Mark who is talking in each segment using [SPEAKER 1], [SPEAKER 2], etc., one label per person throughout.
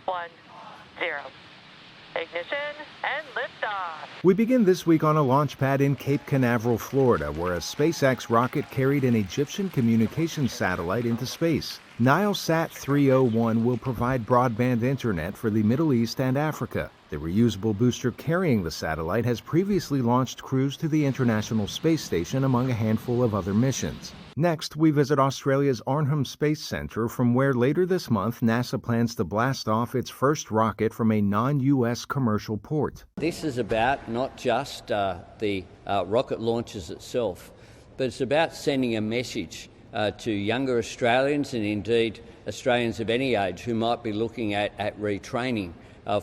[SPEAKER 1] 1, 0. Ignition and liftoff.
[SPEAKER 2] We begin this week on a launch pad in Cape Canaveral, Florida, where a SpaceX rocket carried an Egyptian communications satellite into space. Nilesat 301 will provide broadband internet for the Middle East and Africa. The reusable booster carrying the satellite has previously launched crews to the International Space Station among a handful of other missions. Next, we visit Australia's Arnhem Space Centre, from where later this month NASA plans to blast off its first rocket from a non-U.S. commercial port.
[SPEAKER 3] This is about not just the rocket launches itself, but it's about sending a message to younger Australians and indeed Australians of any age who might be looking at retraining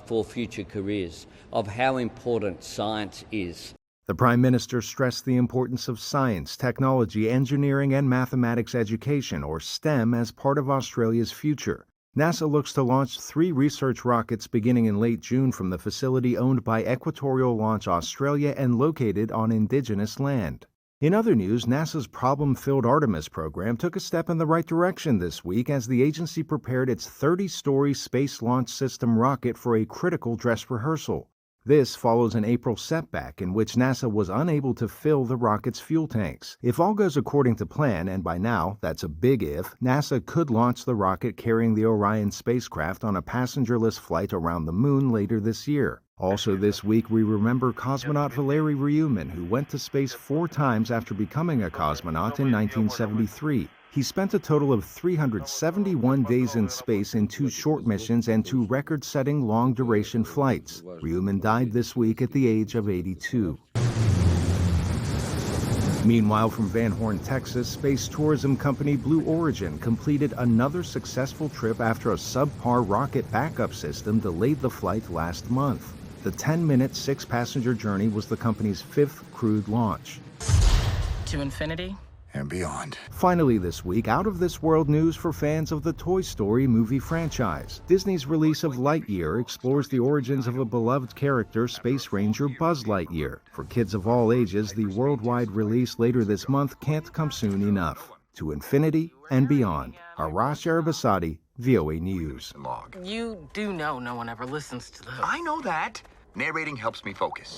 [SPEAKER 3] for future careers of how important science is.
[SPEAKER 2] The Prime Minister stressed the importance of science, technology, engineering, and mathematics education, or STEM, as part of Australia's future. NASA looks to launch 3 research rockets beginning in late June from the facility owned by Equatorial Launch Australia and located on Indigenous land. In other news, NASA's problem-filled Artemis program took a step in the right direction this week as the agency prepared its 30-story Space Launch System rocket for a critical dress rehearsal. This follows an April setback in which NASA was unable to fill the rocket's fuel tanks. If all goes according to plan, and by now that's a big if, NASA could launch the rocket carrying the Orion spacecraft on a passengerless flight around the moon later this year. Also this week, we remember cosmonaut Valery Ryumin, who went to space 4 times after becoming a cosmonaut in 1973. He spent a total of 371 days in space in 2 short missions and 2 record-setting long-duration flights. Ryumin died this week at the age of 82. Meanwhile, from Van Horn, Texas, space tourism company Blue Origin completed another successful trip after a subpar rocket backup system delayed the flight last month. The 10-minute, 6-passenger journey was the company's 5th crewed launch.
[SPEAKER 4] To infinity
[SPEAKER 5] and beyond.
[SPEAKER 2] Finally this week, out-of-this-world news for fans of the Toy Story movie franchise. Disney's release of Lightyear explores the origins of a beloved character, Space Ranger Buzz Lightyear. For kids of all ages, the worldwide release later this month can't come soon enough. To infinity and beyond. Arash, Arabasadi, VOA News.
[SPEAKER 4] You do know no one ever listens to those.
[SPEAKER 5] I know that. Narrating helps me focus.